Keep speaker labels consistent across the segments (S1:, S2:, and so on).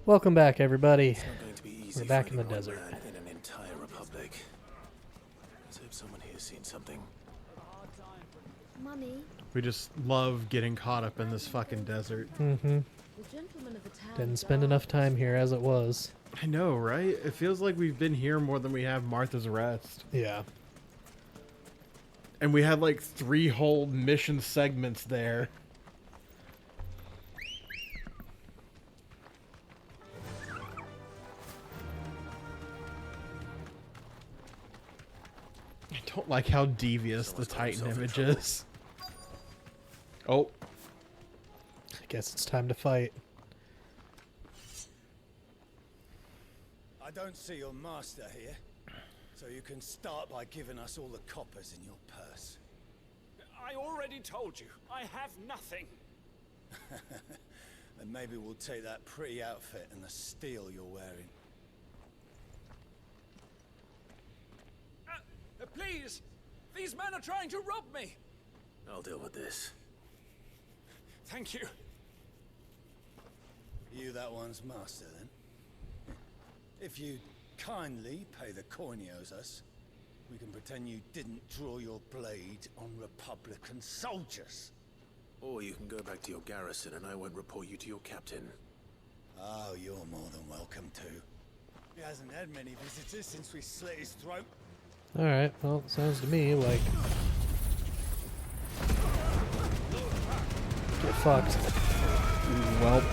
S1: Welcome back, everybody.
S2: It's not going to be easy
S1: We're back in the
S2: finding one
S1: desert.
S2: man in an entire republic. Let's hope someone here's seen something.
S3: Mummy,
S4: We just love getting caught up in this fucking desert.
S1: Mm-hmm.
S3: the gentleman of the town
S1: Didn't spend enough time here as it was.
S4: I know, right? It feels like we've been here more than we have Martha's Rest.
S1: Yeah.
S4: And we had like 3 whole mission segments there. I don't like how devious the Titan image is. Oh,
S1: I guess it's time to fight.
S5: I don't see your master here, so you can start by giving us all the coppers in your purse.
S6: I already told you, I have nothing.
S5: And maybe we'll take that pretty outfit and the steel you're wearing.
S6: Please! These men are trying to rob me!
S2: I'll deal with this.
S6: Thank you.
S5: You that one's master, then? If you kindly pay the coin he owes us, we can pretend you didn't draw your blade on Republican soldiers.
S2: Or you can go back to your garrison and I won't report you to your captain.
S5: Oh, you're more than welcome to. He hasn't had many visitors since we slit his throat.
S1: Alright, well, sounds to me like... Get fucked.
S4: well.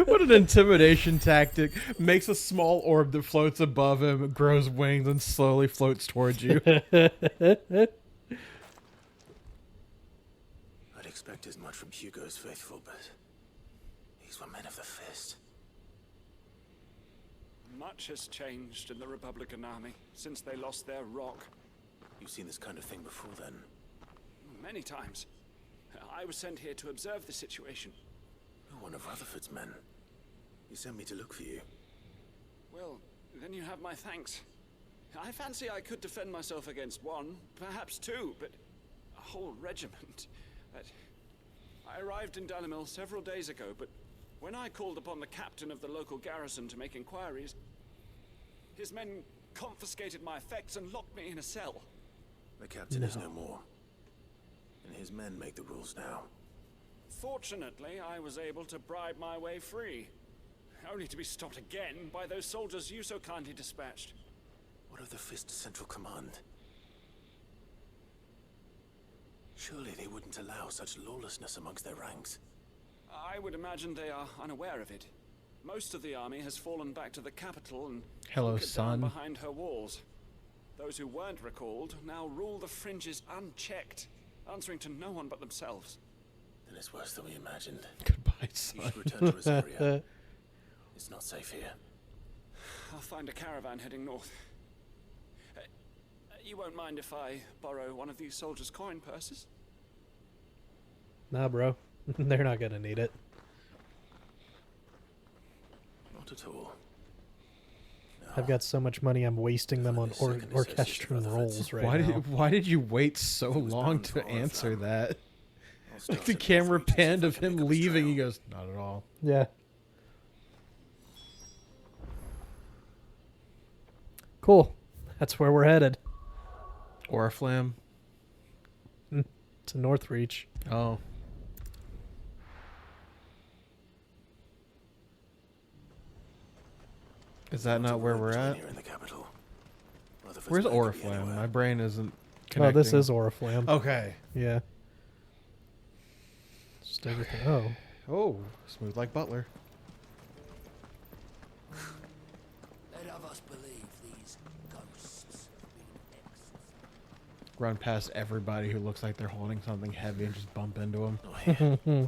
S4: What an intimidation tactic. Makes a small orb that floats above him, grows wings, and slowly floats towards you.
S2: I'd expect as much from Hugo's faithful, but these were men of the fist.
S6: Much has changed in the Republican army since they lost their rock.
S2: You've seen this kind of thing before then?
S6: Many times. I was sent here to observe the situation.
S2: You're one of Rutherford's men. You sent me to look for you.
S6: Well, then you have my thanks. I fancy I could defend myself against one, perhaps two, but a whole regiment. I arrived in Dunamil several days ago, but when I called upon the captain of the local garrison to make inquiries, his men confiscated my effects and locked me in a cell.
S2: The captain is no more. And his men make the rules now.
S6: Fortunately, I was able to bribe my way free. Only to be stopped again by those soldiers you so kindly dispatched.
S2: What of the Fist's central command? Surely they wouldn't allow such lawlessness amongst their ranks.
S6: I would imagine they are unaware of it. Most of the army has fallen back to the capital and
S4: Hello,
S6: hunkered down
S4: son.
S6: behind her walls. Those who weren't recalled now rule the fringes unchecked, answering to no one but themselves.
S2: Then it's worse than we imagined.
S4: Goodbye,
S2: You
S4: son.
S2: should return to Rosaria. It's not safe here.
S6: I'll find a caravan heading north. You won't mind if I borrow one of these soldiers' coin purses?
S1: Nah, bro. They're not gonna need it.
S2: Not at all. No.
S1: I've got so much money, I'm wasting them on
S2: This second associate
S1: orchestral
S2: Rutherford's.
S1: roles right
S4: Why
S1: now.
S4: why did you wait so
S2: was
S4: long
S2: bound
S4: to
S2: for all of
S4: answer
S2: them.
S4: that?
S2: I'll
S4: Like
S2: start
S4: the
S2: at
S4: camera
S2: North Reach and see
S4: panned
S2: if I
S4: of
S2: can
S4: him
S2: pick up his
S4: leaving. He
S2: trail.
S4: goes, not at all.
S1: Yeah. Cool. That's where we're headed.
S4: Oriflamme.
S1: To Northreach.
S4: Oh. Is that not where we're at?
S2: Here in the capital. Rutherford's
S4: Where's
S2: not gonna be
S4: Oriflamme?
S2: anywhere.
S4: My brain isn't
S1: Oh,
S4: connecting.
S1: this is Oriflamme.
S4: Okay.
S1: Yeah. Just everything. Oh.
S4: Oh, smooth like Butler.
S5: Let of us believe these ghosts have been exorcised.
S4: Run past everybody who looks like they're holding something heavy and just bump into them.
S2: Oh, yeah.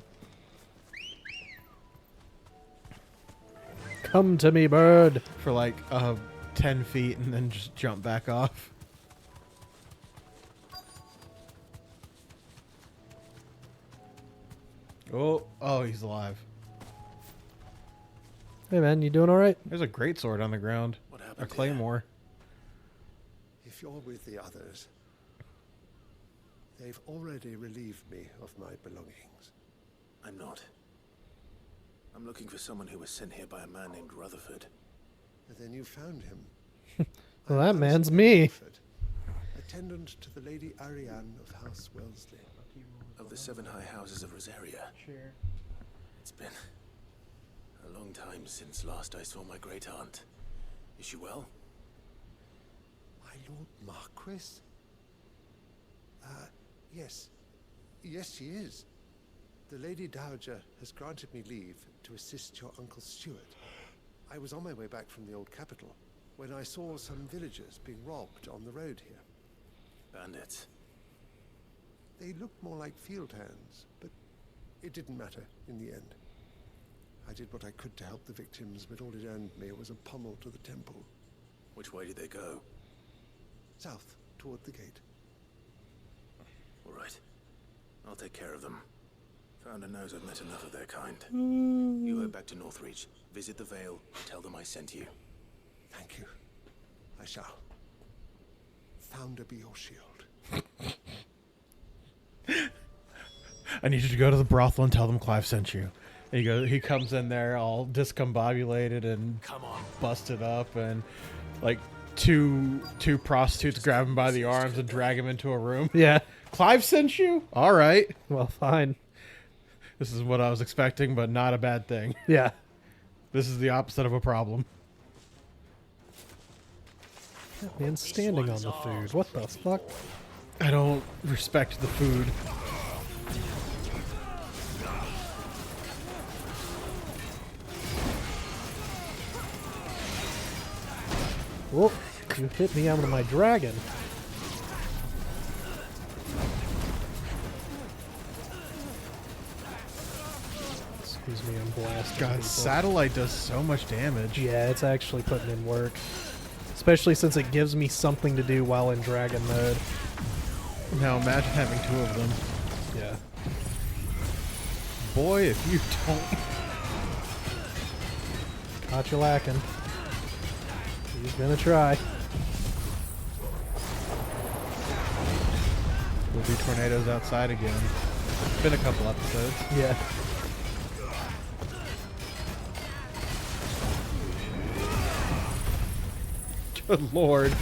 S1: Come to me, bird.
S4: For like 10 feet and then just jump back off. Oh, he's alive.
S1: Hey, man, you doing all right?
S4: There's a great sword on the ground.
S2: What
S4: A
S2: happened here?
S4: claymore.
S3: If you're with the others, they've already relieved me of my belongings.
S2: I'm not. I'm looking for someone who was sent here by a man named Rutherford.
S3: And then you found him.
S1: Well,
S3: I'm
S1: that man's
S3: Alistair
S1: me.
S3: Rutherford, attendant to the Lady Ariane of House Wellesley.
S2: Of the 7 high houses of Rosaria. It's been a long time since last I saw my great aunt. Is she well?
S3: My Lord Marquis? Yes. Yes, she is. The Lady Dowager has granted me leave to assist your Uncle Stuart. I was on my way back from the old capital when I saw some villagers being robbed on the road here.
S2: Bandits.
S3: They looked more like field hands, but it didn't matter in the end. I did what I could to help the victims, but all it earned me was a pummel to the temple.
S2: Which way did they go?
S3: South, toward the gate.
S2: All right. I'll take care of them. Founder knows I've met enough of their kind. You head back to Northreach, visit the Vale, tell them I sent you.
S3: Thank you. I shall. Founder be your shield.
S4: I need you to go to the brothel and tell them Clive sent you. And he comes in there all discombobulated and
S2: Come on.
S4: busted up, and like two prostitutes grab him by the arms and drag him into a room.
S1: Yeah.
S4: Clive sent you? All right.
S1: Well, fine.
S4: This is what I was expecting, but not a bad thing.
S1: Yeah.
S4: This is the opposite of a problem.
S1: That man's standing on the food. What the fuck?
S4: I don't respect the food.
S1: Whoop. You hit me out of my dragon. Excuse me, I'm blasting
S4: God,
S1: people.
S4: satellite does so much damage.
S1: Yeah, it's actually putting in work. Especially since it gives me something to do while in dragon mode.
S4: Now imagine having 2 of them.
S1: Yeah.
S4: Boy, if you don't...
S1: Caught you lacking. He's gonna try.
S4: Will be tornadoes outside again. It's been a couple episodes.
S1: Yeah.
S4: Good lord.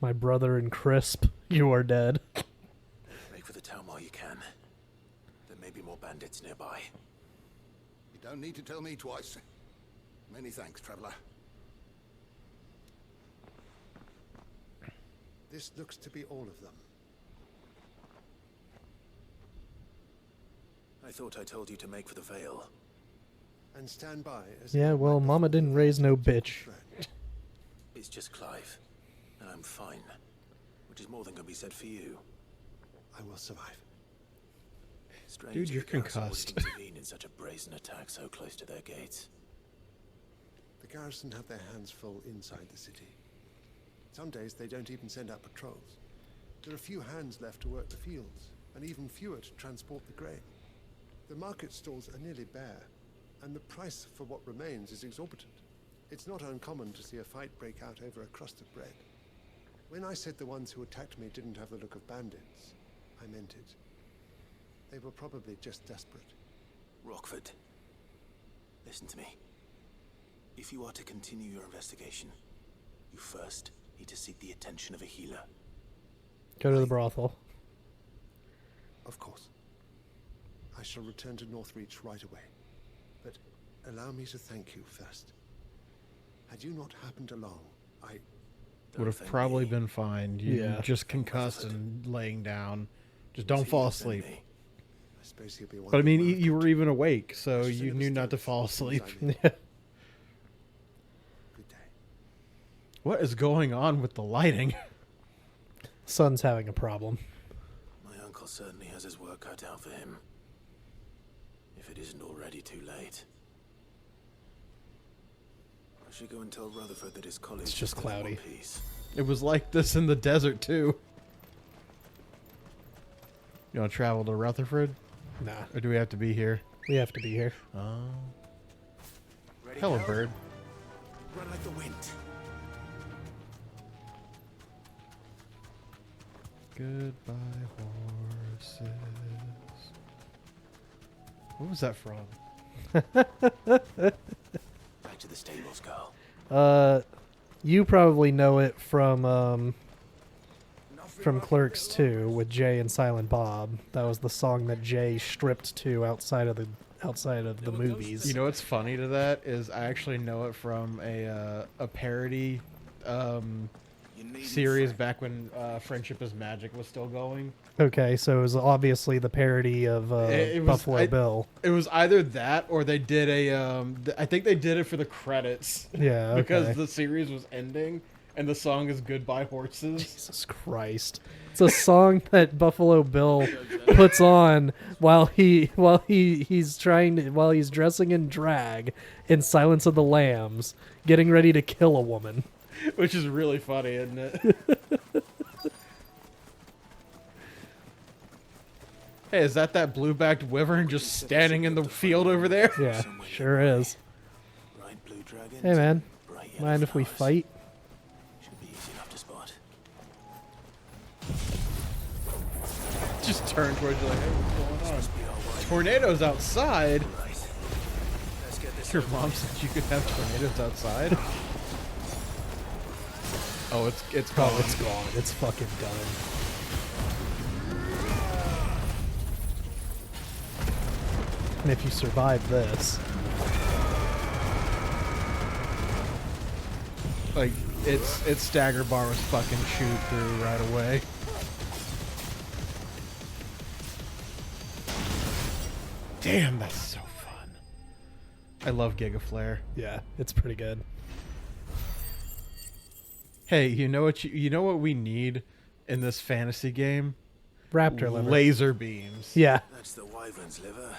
S1: My brother and Crisp, you are dead.
S2: Make for the town while you can. There may be more bandits nearby.
S7: You don't need to tell me twice. Many thanks, traveler.
S3: This looks to be all of them.
S2: I thought I told you to make for the Vale.
S3: And stand by as
S1: Yeah,
S3: I
S1: well,
S3: wipe the
S1: Mama didn't raise no bitch.
S3: thread.
S2: It's just Clive. And I'm fine. Which is more than can be said for you.
S3: I will survive.
S2: Strange
S4: Dude, you're
S2: the garrison would
S4: concussed.
S2: intervene in such a brazen attack so close to their gates.
S3: The garrison have their hands full inside the city. Some days they don't even send out patrols. There are few hands left to work the fields, and even fewer to transport the grain. The market stalls are nearly bare, and the price for what remains is exorbitant. It's not uncommon to see a fight break out over a crust of bread. When I said the ones who attacked me didn't have the look of bandits, I meant it. They were probably just desperate.
S2: Rockford, listen to me. If you are to continue your investigation, you first need to seek the attention of a healer.
S1: Go to the brothel.
S3: Of course. I shall return to Northreach right away. But allow me to thank you first. Had you not happened along, I...
S4: Would have
S2: offend
S4: probably
S2: me.
S4: been fine. You
S1: Yeah.
S4: just concussed and laying down. Just don't
S2: See,
S4: fall
S2: you offend
S4: asleep.
S2: me.
S3: I suppose he'll be one
S4: But I
S3: of
S4: mean,
S3: my
S4: you were
S3: country.
S4: even awake, so
S3: I should
S4: you
S3: have
S4: knew not to
S3: stood
S4: fall
S3: as
S4: asleep.
S3: I mean.
S1: Yeah.
S3: Good day.
S4: What is going on with the lighting?
S1: Son's having a problem.
S2: My uncle certainly has his work cut out for him. If it isn't already too late. I should go and tell Rutherford that his colleagues
S1: It's just
S2: still in one
S1: cloudy.
S2: piece.
S4: It was like this in the desert too. You want to travel to Rutherford,
S1: Nah,
S4: or do we have to be here?
S1: we have to be here.
S4: Oh,
S2: Ready,
S4: hello,
S2: Hal?
S4: bird.
S2: Run like the wind.
S4: Goodbye, horses. What was that from?
S2: Back to the stables, girl.
S1: You probably know it from Clerks 2 with Jay and Silent Bob. That was the song that Jay stripped to outside of the movies.
S4: You know what's funny to that is I actually know it from a parody
S2: You needn't
S4: series
S2: fret.
S4: back when Friendship is Magic was still going.
S1: Okay, so it was obviously the parody of
S4: It was-
S1: Buffalo Bill.
S4: It was either that or they did I think they did it for the credits.
S1: Yeah, okay.
S4: Because the series was ending and the song is Goodbye Horses.
S1: Jesus Christ. It's a song that Buffalo Bill puts on while he's dressing in drag in Silence of the Lambs, getting ready to kill a woman.
S4: Which is really funny, isn't it? Hey, is that blue-backed wyvern just standing in the field over there?
S1: Yeah, sure is.
S2: Bright blue dragons,
S1: Hey man,
S2: bright yellow
S1: mind if we
S2: flowers.
S1: fight?
S2: Should be easy enough to spot.
S4: Just turn towards you like, hey, what's going on?
S2: Be all right.
S4: Tornadoes outside?
S2: Right. Let's get this
S4: Your
S2: over
S4: mom
S2: with.
S4: said you could have tornadoes outside? Oh, it's gone.
S1: Oh, it's gone. It's fucking done. And if you survive this,
S4: Like, its stagger bar was fucking chewed through right away. Damn, that's so fun. I love Giga Flare.
S1: yeah, it's pretty good.
S4: Hey, you know what we need in this fantasy game?
S1: Raptor liver.
S4: Laser beams.
S1: Yeah,
S2: That's the wyvern's liver.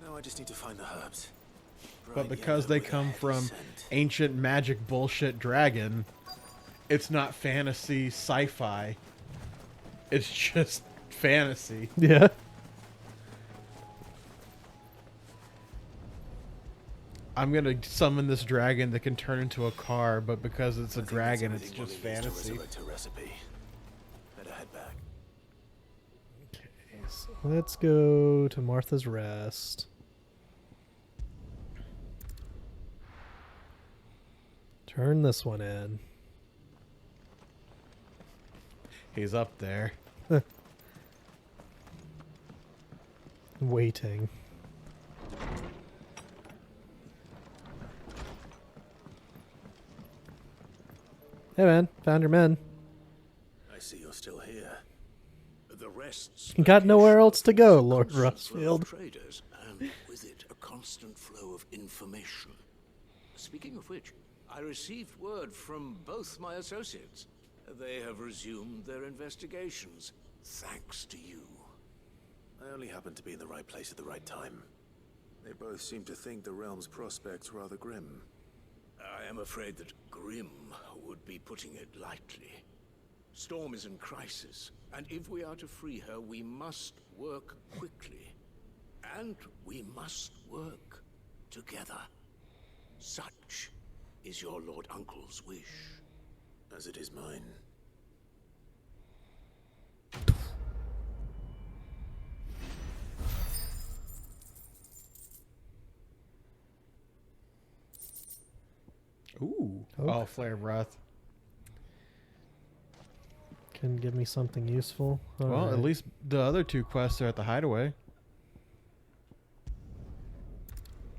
S2: Now I just need to find the herbs.
S4: But
S2: Bright
S4: because
S2: yellow
S4: they
S2: with a
S4: come
S2: heavy
S4: from
S2: scent.
S4: ancient magic bullshit dragon, it's not fantasy sci-fi. It's just fantasy.
S1: yeah.
S4: I'm gonna summon this dragon that can turn into a car, but because it's a
S2: I think that's
S4: dragon, it's
S2: everything
S4: just
S2: we'll need to
S4: fantasy.
S2: resurrect a recipe. Better head back.
S1: So let's go to Martha's Rest. Turn this one in.
S4: He's up there.
S1: Waiting. Hey man, found your men.
S2: I see you're still here.
S7: The rest's
S1: You got nowhere else to go,
S7: location
S1: Lord
S7: is a constant flow of
S1: Rustfield.
S7: traders, and with it, a constant flow of information. Speaking of which, I received word from both my associates. They have resumed their investigations, thanks to you.
S2: I only happened to be in the right place at the right time. They both seem to think the realm's prospects rather grim.
S7: I am afraid that grim would be putting it lightly. Storm is in crisis, and if we are to free her, we must work quickly. And we must work together. Such is your Lord Uncle's wish.
S2: As it is mine.
S4: Ooh.
S1: Okay.
S4: Oh, Flare Breath.
S1: Can give me something useful.
S4: Well, at
S1: Alright.
S4: least the other two quests are at the hideaway.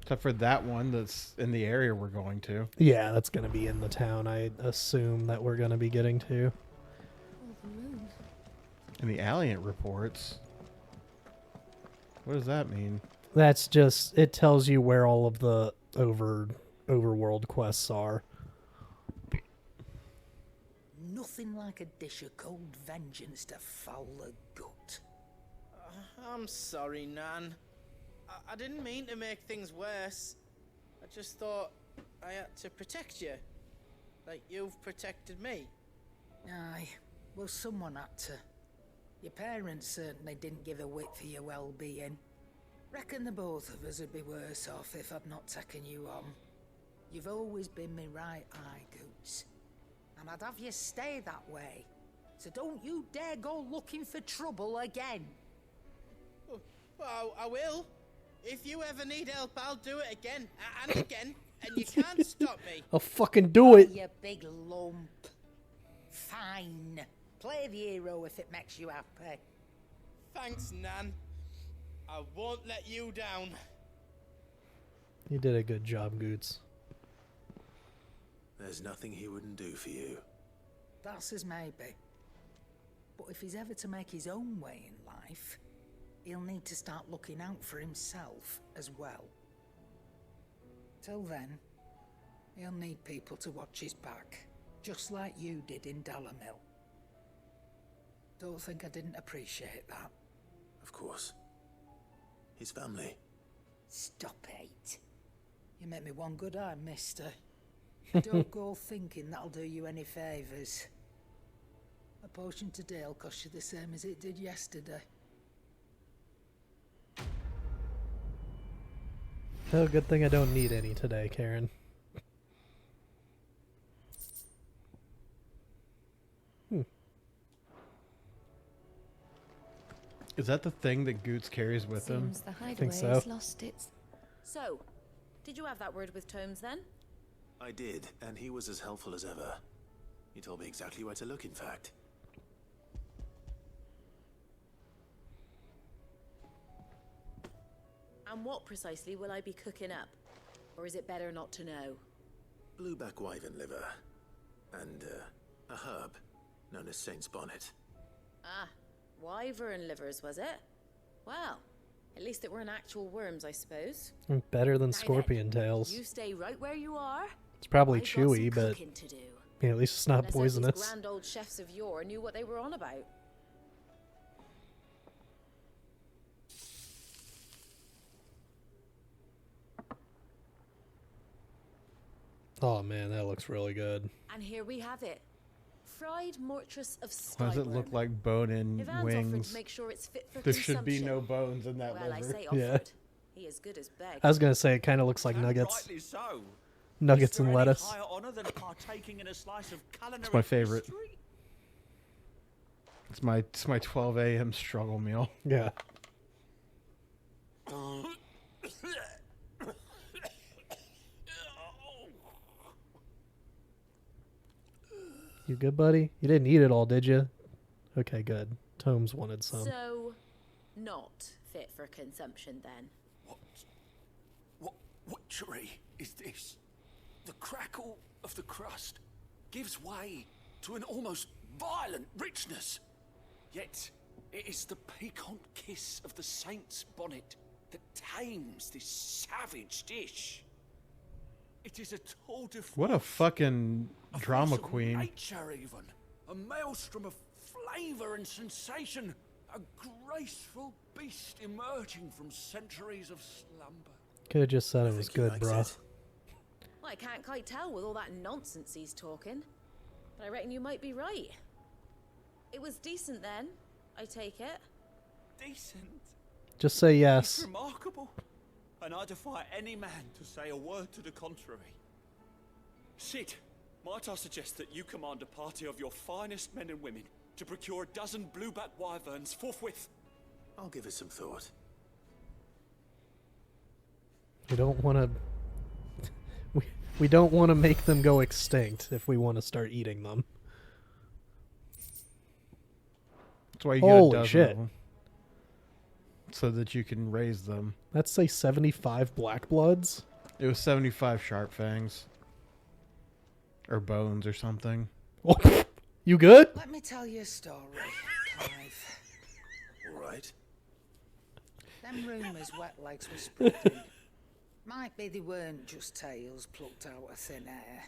S4: Except for that one that's in the area we're going to.
S1: Yeah, that's gonna be in the town. I assume that we're gonna be getting to.
S4: And the Alliant reports. What does that mean?
S1: That's just it tells you where all of the overworld quests are.
S8: Nothing like a dish of cold vengeance to foul the gut.
S9: I'm sorry, Nan. I didn't mean to make things worse. I just thought I had to protect you. Like you've protected me.
S8: Aye, well, someone had to. Your parents certainly didn't give a whit for your well-being. Reckon the both of us would be worse off if I'd not taken you on. You've always been me right eye, Goots. And I'd have you stay that way. So don't you dare go looking for trouble again.
S9: Oh, well, I will. If you ever need help, I'll do it again and again. And you can't stop me.
S1: I'll fucking do it.
S8: You big lump. Fine. Play the hero if it makes you happy.
S9: Thanks, Nan. I won't let you down.
S1: You did a good job, Goots.
S2: There's nothing he wouldn't do for you.
S8: That's as maybe. But if he's ever to make his own way in life, he'll need to start looking out for himself as well. Till then, he'll need people to watch his back, just like you did in Dalamil. Don't think I didn't appreciate that.
S2: Of course. His family.
S8: Stop it. You make me one good eye, mister. Don't go thinking that'll do you any favours. A potion today'll cost you the same as it did yesterday.
S1: Oh, good thing I don't need any today, Karen.
S4: Is that the thing that Goots carries with him?
S10: Seems the
S1: I think
S10: hideaway
S1: so.
S10: has lost its...
S11: So, did you have that word with Tomes then?
S2: I did, and he was as helpful as ever. He told me exactly where to look, in fact.
S11: And what precisely will I be cooking up? Or is it better not to know?
S2: Blueback wyvern liver. And, a herb known as Saint's Bonnet.
S11: Ah, wyvern livers, was it? Well, at least it weren't actual worms, I suppose.
S1: Better than
S11: Now
S1: scorpion
S11: then,
S1: tails.
S11: You stay right where you are.
S1: It's probably
S11: I've got some
S1: chewy, but
S11: cooking to do.
S1: yeah, at least it's not
S11: Let's hope these
S1: poisonous.
S11: grand old chefs of yore knew what they were on about.
S1: Oh man, that looks really good.
S11: And here we have it. Fried mortress of
S4: Why does it
S11: skyworm.
S4: look like bone and
S11: Ivan's offered
S4: wings?
S11: to make sure it's fit for
S4: There should be
S11: consumption.
S4: no bones in that
S11: Well, I
S4: liver.
S11: say offered.
S1: Yeah.
S11: He as good as begged.
S1: I was gonna say it kind of looks like
S12: And
S1: nuggets,
S12: rightly so.
S1: nuggets
S12: Is there
S1: and
S12: any
S1: lettuce.
S12: higher honor than partaking in a slice of culinary
S4: It's my favorite.
S12: history?
S4: It's my 12 a.m. struggle meal.
S1: Yeah. You good, buddy? You didn't eat it all, did you? Okay, good. Tomes wanted some.
S11: So, not fit for consumption then.
S7: What witchery is this? The crackle of the crust gives way to an almost violent richness. Yet it is the piquant kiss of the saint's bonnet that tames this savage dish. It is a tour de
S4: What a
S7: force,
S4: fucking
S7: a
S4: drama
S7: force of
S4: queen.
S7: nature even, a maelstrom of flavor and sensation, a graceful beast emerging from centuries of slumber.
S1: Could have just said it was
S2: think he
S1: good,
S2: likes
S1: bro.
S2: it.
S11: Well, I can't quite tell with all that nonsense he's talking. But I reckon you might be right. It was decent then, I take it.
S12: Decent.
S1: Just say
S12: It's
S1: yes.
S12: remarkable. And I defy any man to say a word to the contrary. Sid, might I suggest that you command a party of your finest men and women to procure a dozen blueback wyverns forthwith?
S2: I'll give it some thought.
S1: We don't want to. We don't want to make them go extinct if we want to start eating them.
S4: That's why you get a
S1: Holy
S4: dozen
S1: shit.
S4: of them. So that you can raise them.
S1: Let's say 75 black bloods.
S4: It was 75 sharp fangs. Or bones or something.
S1: You good?
S8: Let me tell you a story, Clive.
S2: All right.
S8: Them rumours wet legs were spreading. Might be they weren't just tales plucked out of thin air.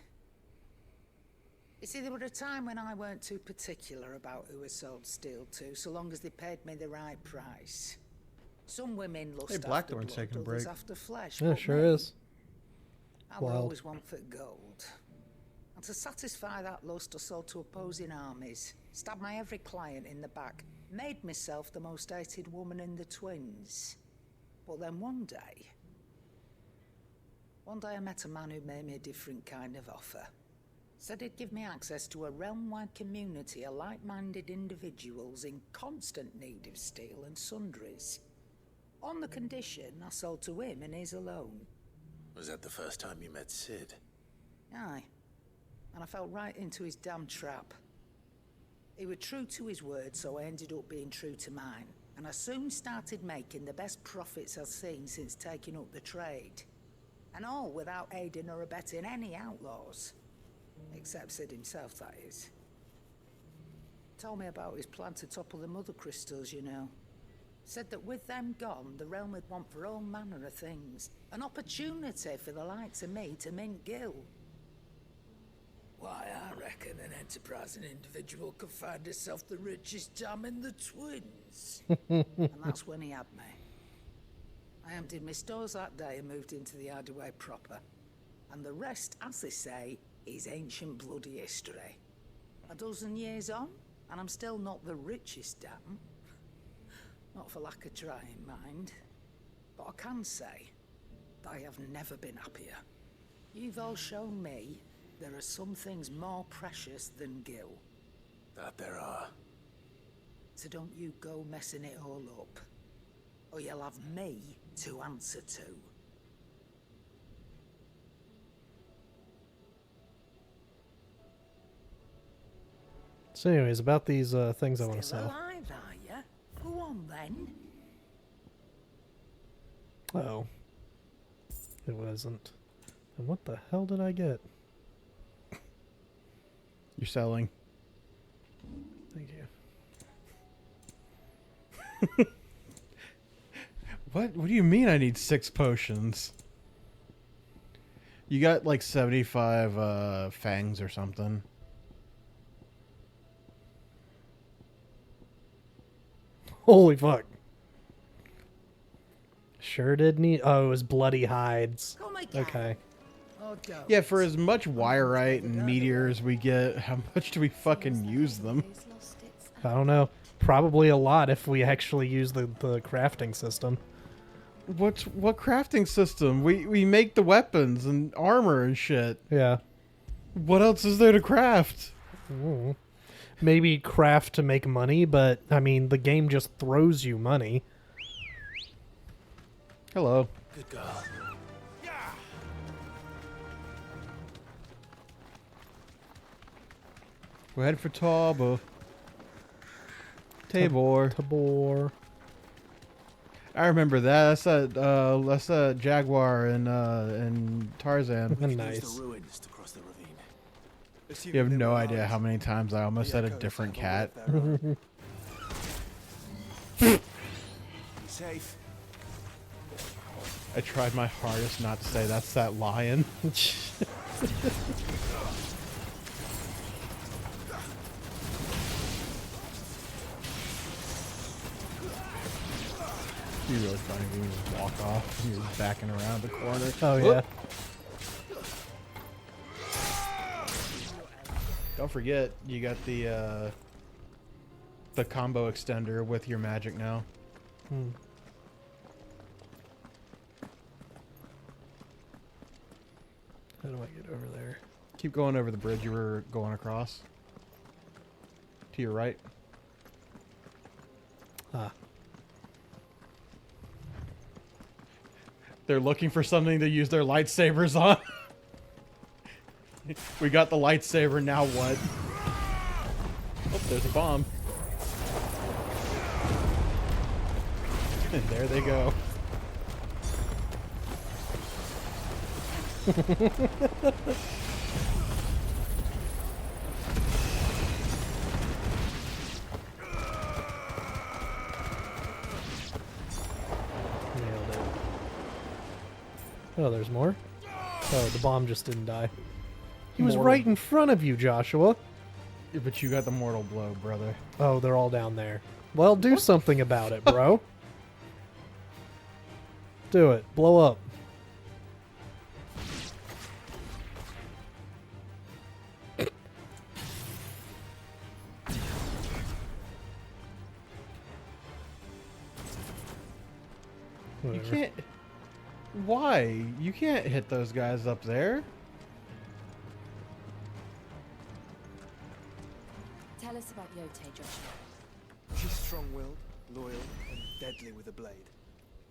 S8: You see, there were a time when I weren't too particular about who I sold steel to, so long as they paid me the right price. Some women lust
S4: Hey,
S8: after
S4: Blackthorn's
S8: blood,
S4: taking a
S8: others
S4: break.
S8: after flesh.
S1: Yeah,
S8: but
S1: sure
S8: me,
S1: is.
S8: I will
S1: Wild.
S8: always want for gold. And to satisfy that lust, I sold to opposing armies, stabbed my every client in the back, made myself the most hated woman in the twins. But then one day I met a man who made me a different kind of offer. Said he'd give me access to a realm-wide community of like-minded individuals in constant need of steel and sundries. On the condition I sold to him and his alone.
S2: Was that the first time you met Sid?
S8: Aye. And I fell right into his damn trap. He was true to his word, so I ended up being true to mine. And I soon started making the best profits I've seen since taking up the trade. And all without aiding or abetting any outlaws. Except Sid himself, that is. Told me about his plan to topple the mother crystals, you know. Said that with them gone, the realm would want for all manner of things. An opportunity for the likes of me to mint gil. Why, I reckon an enterprising individual could find himself the richest dam in the twins. And that's when he had me. I emptied my stores that day and moved into the Hideaway proper. And the rest, as they say, is ancient bloody history. A dozen years on, and I'm still not the richest dam. Not for lack of trying, mind. But I can say that I have never been happier. You've all shown me there are some things more precious than gil.
S2: That there are.
S8: So don't you go messing it all up, or you'll have me to answer to.
S1: So anyways, about these things I want to
S8: Still
S1: sell.
S8: alive, are ya? Go on then.
S1: Oh. It wasn't. And what the hell did I get?
S4: You're selling.
S1: Thank you.
S4: What do you mean I need 6 potions? You got like 75 fangs or something.
S1: Holy fuck. Sure did need... Oh, it was bloody hides. Okay.
S4: Yeah, for as much wyrite and meteors we get, how much do we fucking use them?
S1: I don't know. Probably a lot if we actually use the crafting system.
S4: What crafting system? We make the weapons and armor and shit.
S1: Yeah.
S4: What else is there to craft?
S1: Ooh. Maybe craft to make money, but I mean, the game just throws you money.
S4: Hello.
S2: Good girl.
S4: We're headed for Tabor.
S1: Tabor.
S4: I remember that. That's that Jaguar and Tarzan.
S1: Nice.
S2: The ruins to cross the ravine.
S4: You have no idea how many times I almost said a different cat.
S2: Safe.
S4: I tried my hardest not to say that's that lion. You really funny when you just walk off and you're backing around the corner.
S1: Oh, yeah.
S4: Don't forget, you got the combo extender with your magic now.
S1: Hmm. How do I get over there?
S4: Keep going over the bridge you were going across. To your right.
S1: Ah.
S4: They're looking for something to use their lightsabers on. We got the lightsaber, now what? Oh, there's a bomb. And there they go.
S1: Nailed it. Oh, there's more? Oh, the bomb just didn't die. He was right in front of you, Joshua.
S4: Yeah, but you got the mortal blow, brother.
S1: Oh, they're all down there. Well, do something about it, bro. Do it. Blow up.
S4: You
S1: Whatever.
S4: can't. Why? You can't hit those guys up there.
S11: Tell us about Yote, Joshua.
S10: She's strong-willed, loyal, and deadly with a blade.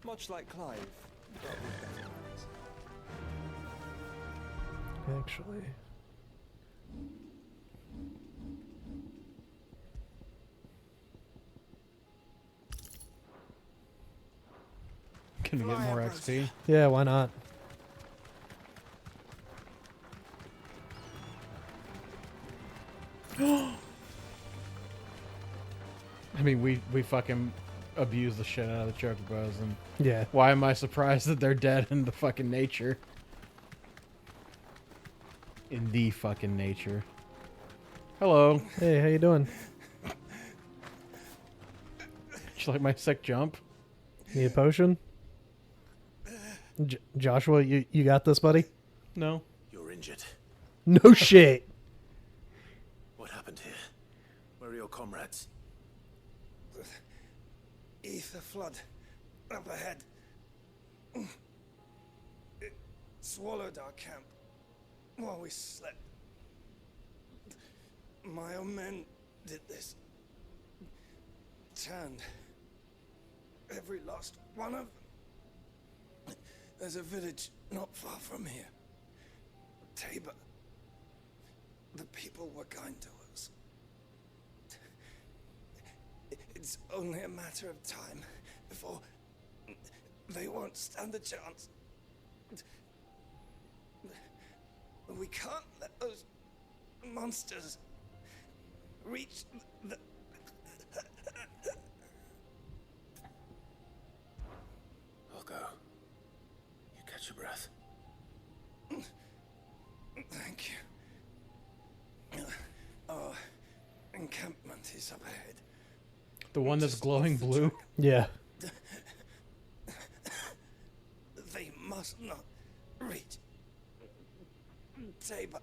S10: Much like Clive, but with better manners.
S1: Actually.
S4: Can we get more XP?
S1: Yeah, why not?
S4: I mean, we fucking abuse the shit out of the chocobos, and
S1: Yeah.
S4: why am I surprised that they're dead in the fucking nature? In the fucking nature. Hello.
S1: Hey, how you doing?
S4: You like my sick jump?
S1: Need a potion? Joshua, you got this, buddy?
S4: No.
S2: You're injured.
S1: No shit.
S2: What happened here? Where are your comrades?
S5: Ether flood up ahead. It swallowed our camp while we slept. My own men did this. Turned every last one of them. There's a village not far from here. Tabor. The people were kind to us. It's only a matter of time before they won't stand a chance. We can't let those monsters reach the...
S2: I'll go. You catch your breath.
S5: Thank you. Our encampment is up ahead.
S4: The one that's glowing blue?
S1: Yeah.
S5: They must not reach Tabor.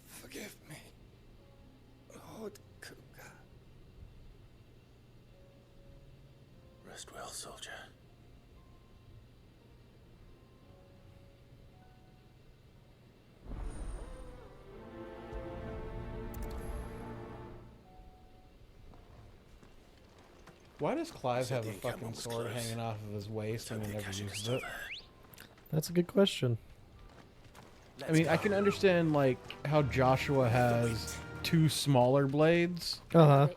S5: Forgive me, Lord Cougar.
S2: Rest well, soldier.
S4: Why does Clive
S2: Said
S4: have
S2: the
S4: a fucking
S2: encampment was
S4: sword
S2: close.
S4: hanging off of his waist and he never uses it?
S1: That's a good question.
S4: I mean, I can understand, like, how Joshua has two smaller blades.
S1: Uh-huh.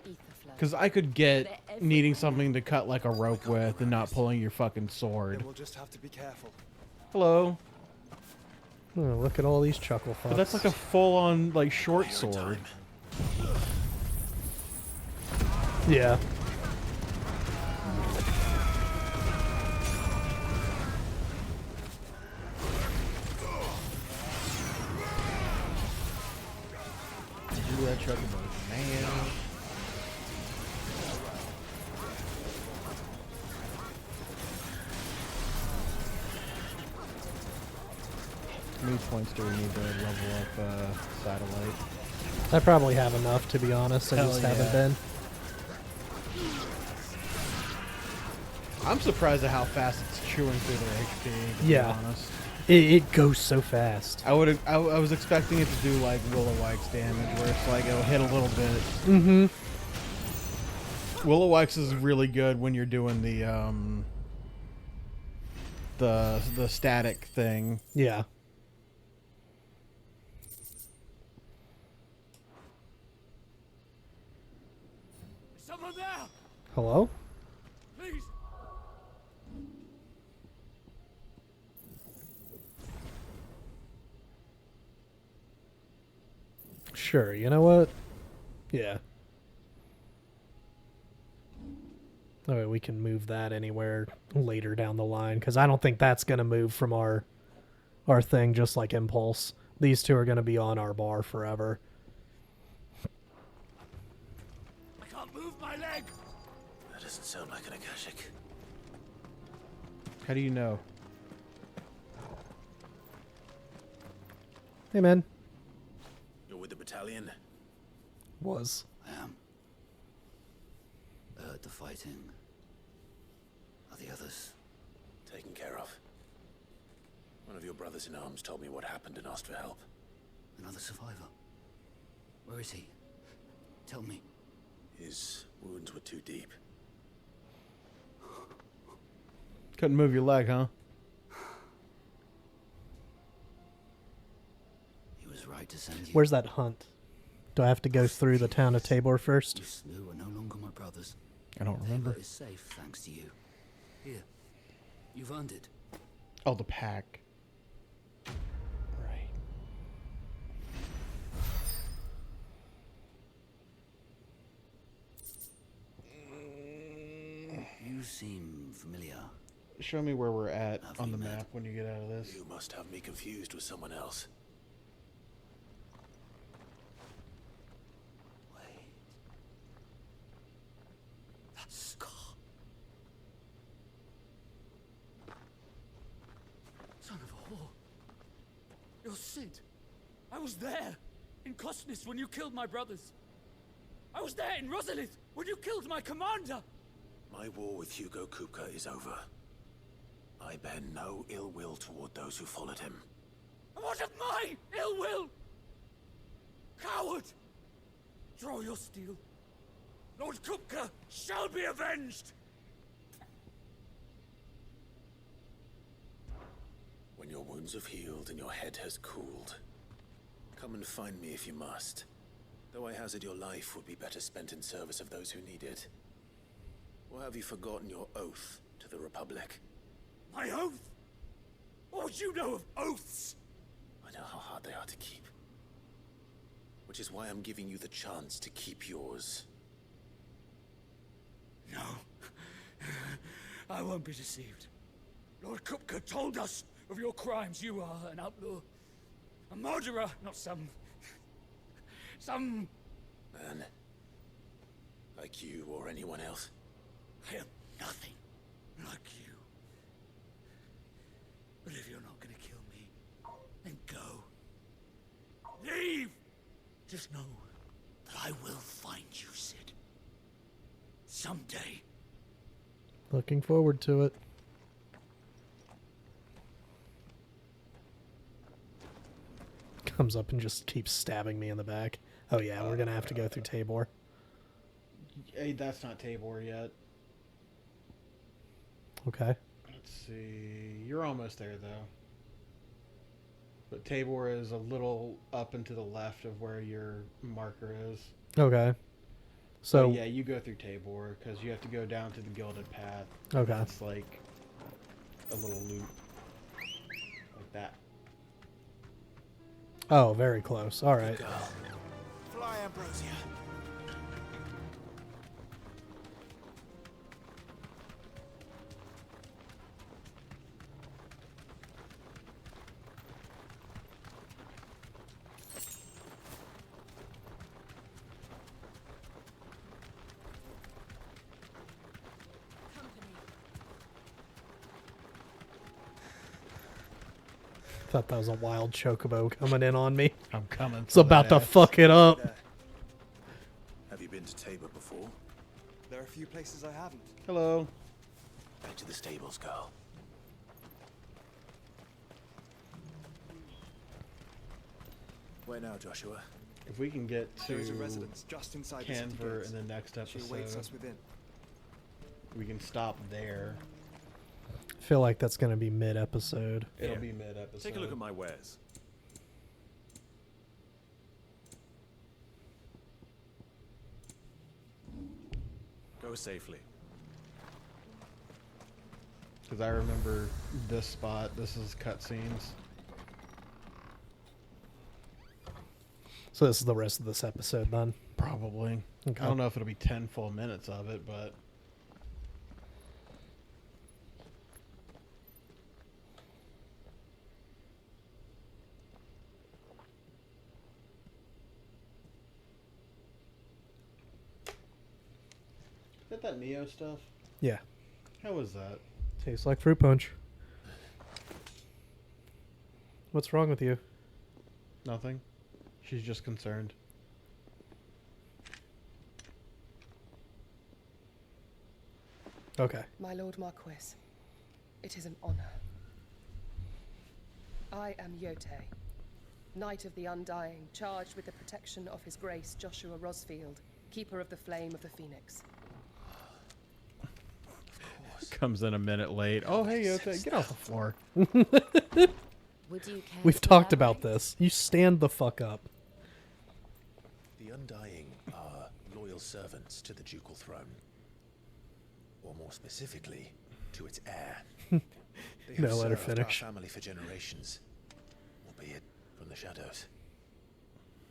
S4: Because I could get needing something to cut, like, a rope with and not pulling your fucking sword.
S10: Then we'll just have to be careful.
S4: Hello.
S1: Oh, look at all these chuckle fucks.
S4: But that's like a full-on, like, short sword.
S1: Yeah.
S4: Do that chocobo, man. How many points do we need to level up Satellite?
S1: I probably have enough, to be honest. I
S4: Hell
S1: just
S4: yeah.
S1: haven't been.
S4: I'm surprised at how fast it's chewing through their HP, to
S1: Yeah.
S4: be honest.
S1: It goes so fast.
S4: I was expecting it to do like Willowike's damage, where it's like it'll hit a little bit.
S1: Mm-hmm.
S4: Willowike's is really good when you're doing the static thing.
S1: Yeah.
S12: Someone there!
S1: Hello?
S12: Please!
S1: Sure, you know what? Yeah. Oh, we can move that anywhere later down the line, because I don't think that's going to move from our thing, just like Impulse. These two are going to be on our bar forever.
S12: I can't move my leg!
S2: That doesn't sound like an Akashic.
S4: How do you know?
S1: Hey, man.
S2: You're with the battalion?
S1: Was.
S13: I am. I heard the fighting. Are the others?
S2: Taken care of. One of your brothers in arms told me what happened and asked for help.
S13: Another survivor? Where is he? Tell me.
S2: His wounds were too deep.
S4: Couldn't move your leg, huh?
S13: He was right to send you.
S1: Where's that hunt? Do I have to go through the town of Tabor first?
S13: You slew are no longer my brothers.
S4: I don't remember.
S13: Tabor is safe thanks to you. Here. You've earned it.
S4: Oh, the pack. Right.
S13: You seem familiar.
S4: Show me where we're at on the map when you get out of this.
S2: You must have me confused with someone else.
S13: Wait. That scar. Son of a whore. You're Sid.
S14: I was there in Cosnis when you killed my brothers. I was there in Rosalith when you killed my commander.
S2: My war with Hugo Kupka is over. I bear no ill will toward those who followed him.
S14: And what of my ill will? Coward! Draw your steel. Lord Kupka shall be avenged!
S2: When your wounds have healed and your head has cooled, come and find me if you must. Though I hazard your life would be better spent in service of those who need it. Or have you forgotten your oath to the Republic?
S14: My oath? What would you know of oaths?
S2: I know how hard they are to keep. Which is why I'm giving you the chance to keep yours.
S14: No. I won't be deceived. Lord Kupka told us of your crimes. You are an outlaw. A murderer, not some
S2: man. Like you or anyone else.
S14: I am nothing like you. But if you're not gonna kill me, then go. Leave! Just know that I will find you, Sid. Someday.
S1: Looking forward to it. Comes up and just keeps stabbing me in the back. Oh yeah, we're gonna have to go through Tabor.
S4: Hey, that's not Tabor yet.
S1: Okay.
S4: Let's see. You're almost there, though. But Tabor is a little up and to the left of where your marker is.
S1: Okay. So
S4: yeah, you go through Tabor because you have to go down to the Gilded Path.
S1: Okay.
S4: It's like a little loop like that.
S1: Oh, very close. All right.
S2: Fly, Ambrosia.
S1: Thought that was a wild chocobo coming in on me.
S4: I'm coming.
S1: It's about to fuck it up.
S2: Have you been to Tabor before?
S10: There are a few places I haven't.
S4: Hello.
S2: Back to the stables, girl. Where now, Joshua?
S4: If we can get to
S10: There is a residence just inside the city
S4: Canver
S10: gates.
S4: in the next
S10: She awaits
S4: episode,
S10: us within.
S4: we can stop there.
S1: I feel like that's gonna be mid-episode.
S4: It'll be mid-episode.
S15: Take a look at my wares. Go safely.
S4: Because I remember this spot. This is cutscenes.
S1: So this is the rest of this episode, then.
S4: Probably.
S1: Okay.
S4: I don't know if it'll be 10 full minutes of it, but... Is that Neo stuff?
S1: Yeah.
S4: How was that?
S1: Tastes like fruit punch. What's wrong with you?
S4: Nothing. She's just concerned.
S1: Okay.
S16: My Lord Marquis, it is an honor. I am Yotei, Knight of the Undying, charged with the protection of His Grace Joshua Rosfield, Keeper of the Flame of the Phoenix.
S4: Comes in a minute late. Oh, hey, okay, get off the floor.
S11: Would you care
S1: We've
S11: to
S1: talked about
S11: elaborate?
S1: this. You stand the fuck up.
S2: The Undying are loyal servants to the ducal throne. Or more specifically, to its heir. They have
S1: No, let her
S2: served our
S1: finish.
S2: family for generations, albeit from the shadows.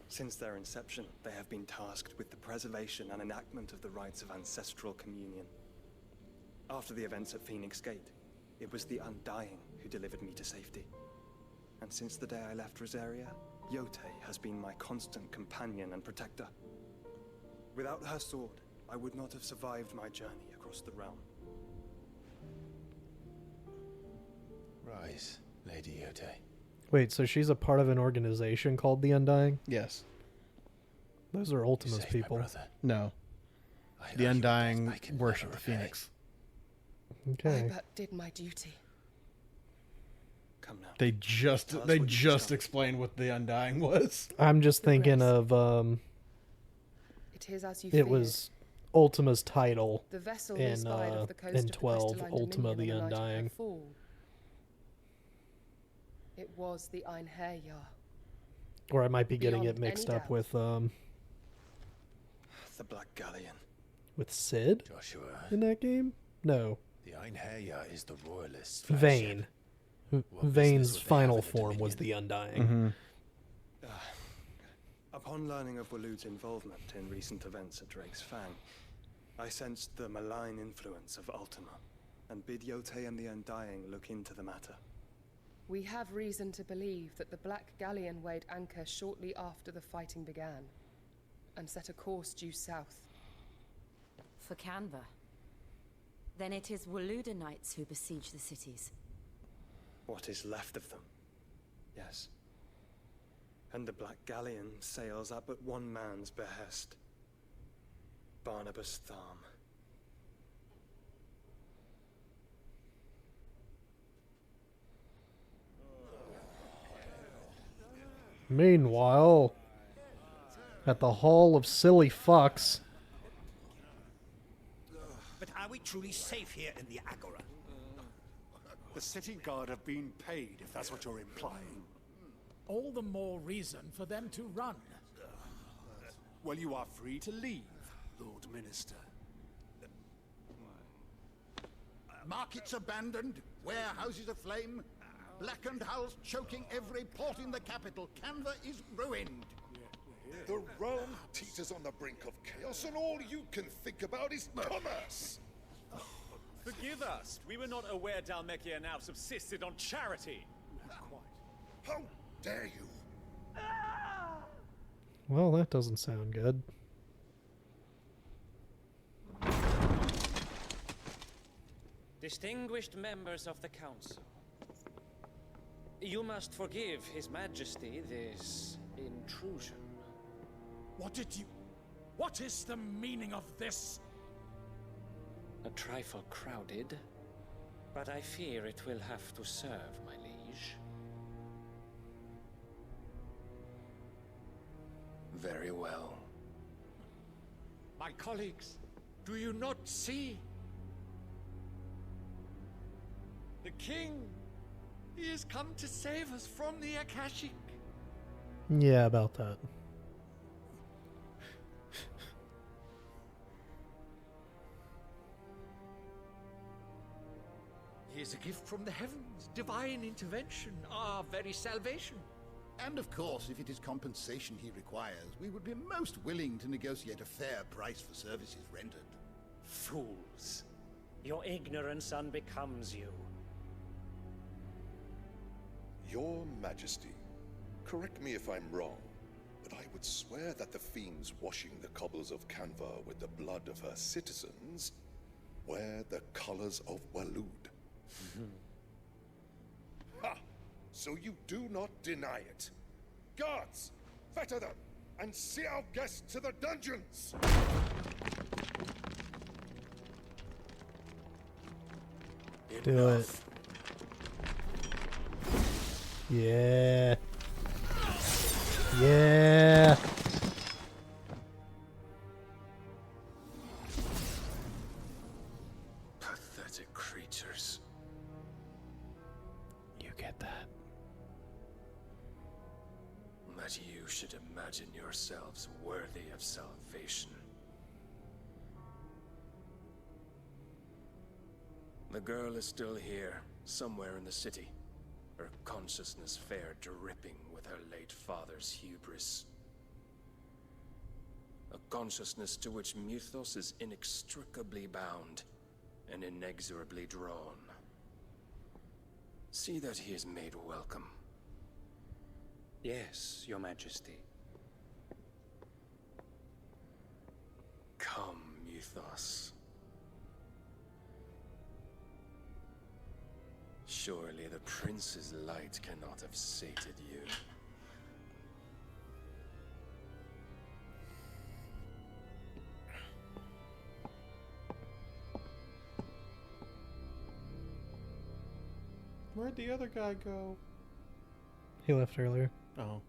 S10: Since their inception, they have been tasked with the preservation and enactment of the rites of ancestral communion. After the events at Phoenix Gate, it was the Undying who delivered me to safety. And since the day I left Rosaria, Yotei has been my constant companion and protector. Without her sword, I would not have survived my journey across the realm.
S2: Rise, Lady Yotei.
S1: Wait, so she's a part of an organization called the Undying?
S4: Yes.
S1: Those are Ultima's
S2: saved my
S1: people.
S2: brother.
S4: No. The Undying worship the Phoenix.
S1: Okay.
S16: I but did my duty.
S10: Come now.
S4: They just explained what the Undying was.
S1: I'm just thinking of
S16: It is as you
S1: it
S16: feared.
S1: was Ultima's title
S16: The vessel
S1: in
S16: we spied off the coast
S1: in
S16: of the
S1: 12
S16: Crystalline
S1: Ultima the
S16: Dominion on the night of her
S1: Undying.
S16: fall. It was the Einherjar.
S1: Or I might be getting
S16: Beyond
S1: it mixed
S16: any
S1: up
S16: doubt.
S1: with
S10: The Black Galleon.
S1: Sid
S2: Joshua.
S1: in that game? No.
S2: The Einherjar is the royalists.
S1: Vayne.
S2: What
S1: Vane's
S2: business would they
S1: final
S2: have in the
S1: form was the Undying.
S4: Mm-hmm.
S10: Upon learning of Waloed's involvement in recent events at Drake's Fang, I sensed the malign influence of Ultima, and bid Yotei and the Undying look into the matter.
S16: We have reason to believe that the Black Galleon weighed anchor shortly after the fighting began, and set a course due south.
S11: For Canva. Then it is Waloeda Knights who besiege the cities.
S10: What is left of them? Yes. And the Black Galleon sails up at one man's behest. Barnabas Tharm.
S1: Meanwhile, at the Hall of Silly Fucks.
S17: But are we truly safe here in the Agora?
S18: The city guard have been paid, if that's what you're implying.
S19: All the more reason for them to run.
S18: Well, you are free to leave, Lord Minister.
S17: Markets abandoned, warehouses aflame, blackened hulls choking every port in the capital. Canva is ruined.
S20: The realm teeters on the brink of chaos, and all you can think about is commerce.
S15: Forgive us. We were not aware Dhalmekia now subsisted on charity.
S20: How dare you?
S1: Well, that doesn't sound good.
S21: Distinguished members of the council, you must forgive His Majesty this intrusion.
S19: What is the meaning of this?
S21: A trifle crowded, but I fear it will have to serve, my liege.
S2: Very well.
S19: My colleagues, do you not see? The king, he has come to save us from the Akashic.
S1: Yeah, about that.
S19: He is a gift from the heavens, divine intervention, our very salvation.
S17: And of course, if it is compensation he requires, we would be most willing to negotiate a fair price for services rendered.
S21: Fools. Your ignorance unbecomes you.
S20: Your Majesty, correct me if I'm wrong, but I would swear that the fiends washing the cobbles of Canva with the blood of her citizens wear the colors of Waloed. Ha! So you do not deny it. Guards, fetter them, and see our guests to the dungeons!
S1: Do it. Yeah. Yeah.
S7: Pathetic creatures.
S1: You get that.
S7: That you should imagine yourselves worthy of salvation. The girl is still here, somewhere in the city. Her consciousness fair dripping with her late father's hubris. A consciousness to which Mythos is inextricably bound and inexorably drawn. See that he is made welcome.
S10: Yes, Your Majesty.
S7: Come, Mythos. Surely the prince's light cannot have sated you.
S4: Where'd the other guy go?
S1: He left earlier.
S4: Oh.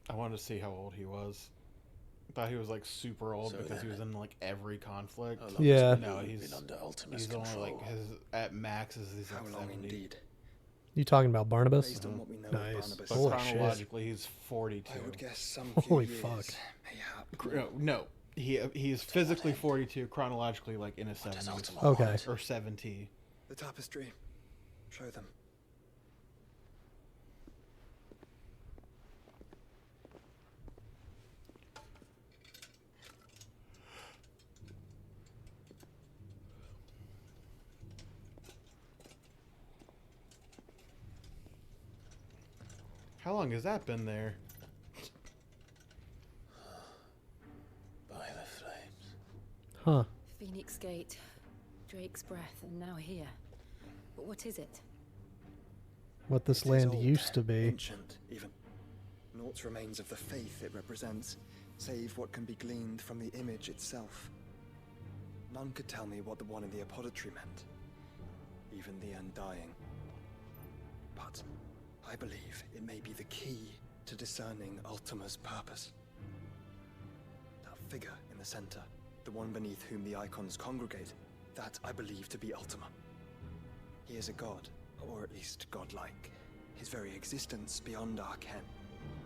S4: I wanted to see how old he was. I thought he was like super old
S2: So
S4: because he
S2: then-
S4: was in like every conflict.
S2: How long
S1: Yeah.
S2: has
S4: No,
S2: Blue
S4: he's
S2: been under Ultima's
S4: he's only
S2: control?
S4: like his at max is he's
S10: How
S4: like
S10: long
S4: 70.
S10: indeed?
S1: You talking about Barnabas?
S10: Based on what we know
S1: Nice.
S10: of Barnabas,
S4: But
S1: Holy shit.
S4: chronologically, he's 42.
S10: I would guess some
S1: Holy
S10: few
S1: fuck.
S10: years, mayhap.
S4: No, he's physically 42, chronologically like in his 70s.
S1: Okay.
S4: Or 70.
S10: The tapestry. Show them.
S4: How long has that been there?
S2: By the flames.
S1: Huh.
S11: Phoenix Gate, Drake's Breath, and now here. But what is it?
S1: What this
S10: It is
S1: land
S10: old,
S1: used to be.
S10: Ancient, even. Naught remains of the faith it represents, save what can be gleaned from the image itself. None could tell me what the one in the apothecary meant, even the Undying. But I believe it may be the key to discerning Ultima's purpose. That figure in the center, the one beneath whom the icons congregate, that I believe to be Ultima. He is a god, or at least godlike. His very existence beyond our ken.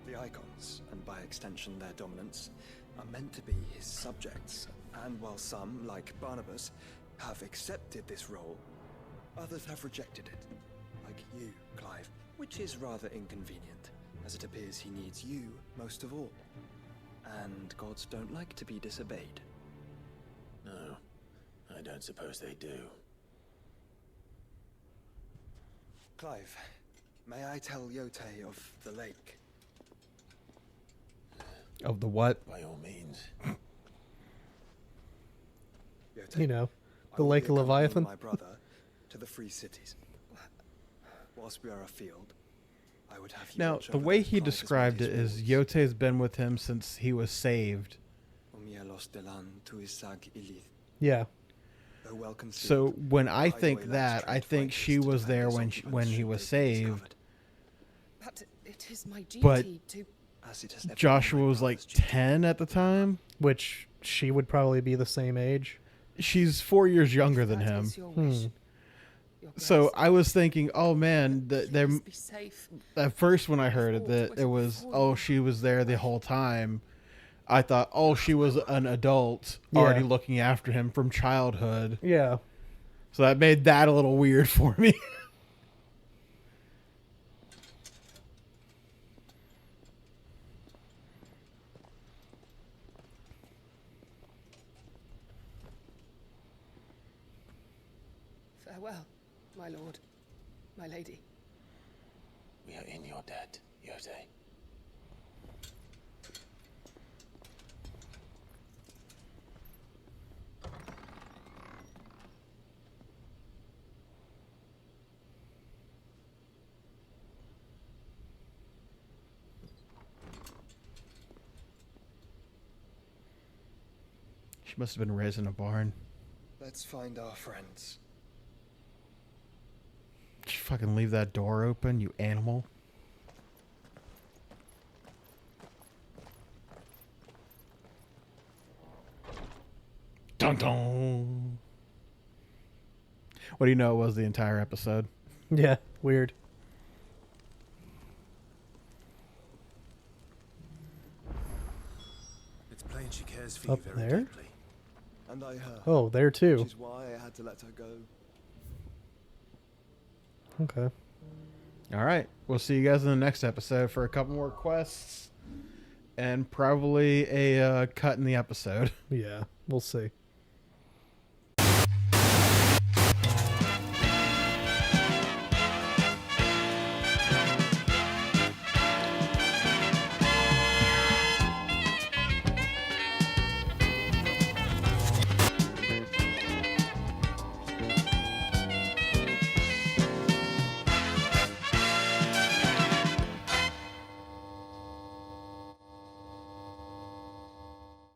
S10: The icons, and by extension their dominance, are meant to be his subjects, and while some, like Barnabas, have accepted this role, others have rejected it. Like you, Clive, which is rather inconvenient, as it appears he needs you most of all. And gods don't like to be disobeyed.
S2: No, I don't suppose they do.
S10: Clive, may I tell Yote of the lake?
S1: Of the what?
S2: By all means.
S10: Yote,
S1: You know,
S10: I
S1: the
S10: will
S1: Lake
S10: be
S1: of
S10: accompanying
S1: Leviathan.
S10: my brother to the free cities. Whilst we are afield, I would have you
S4: Now,
S10: watch
S4: the
S10: over
S4: way
S10: that
S4: he
S10: Clive has
S4: described
S10: made
S4: it
S10: his
S4: is
S10: walls.
S4: Yote's been with him since he was saved.
S10: Omielos delan tu isag ilith.
S1: Yeah.
S10: Though well conceived,
S4: So when I
S10: I
S4: think
S10: oil
S4: that, I
S10: straight
S4: think
S10: fighters
S4: she
S10: to
S4: was
S10: defend
S4: there
S10: his
S4: when
S10: occupants
S4: when he
S10: should
S4: was
S10: they be
S4: saved.
S10: discovered.
S16: But it is my duty
S4: But
S16: to.
S10: As it has ever been
S4: Joshua
S10: my
S4: was like
S10: brother's duty.
S4: 10 at the time.
S1: Which she would probably be the same age.
S4: She's 4 years younger than
S16: That
S4: him.
S16: is your wish.
S1: Hmm.
S16: Your
S4: So
S16: grace.
S4: I was thinking, oh man, there.
S16: Please be safe.
S4: At first, when I heard it, that it was, oh, she was there the whole time. I thought, oh, she was an adult already
S1: Yeah.
S4: looking after him from childhood.
S1: Yeah.
S4: So that made that a little weird for me.
S16: Farewell, my lord, my lady.
S2: We are in your debt, Yote.
S4: She must have been raised in a barn.
S10: Let's find our friends.
S4: Just fucking leave that door open, you animal. Dun dun. What do you know? It was the entire episode.
S1: Yeah, weird.
S2: It's plain she cares for
S1: Up
S2: you very
S1: there?
S2: deeply.
S10: And I her.
S1: Oh, there too.
S10: Which is why I had to let her go.
S1: Okay.
S4: All right. We'll see you guys in the next episode for a couple more quests and probably a cut in the episode.
S1: Yeah, we'll see.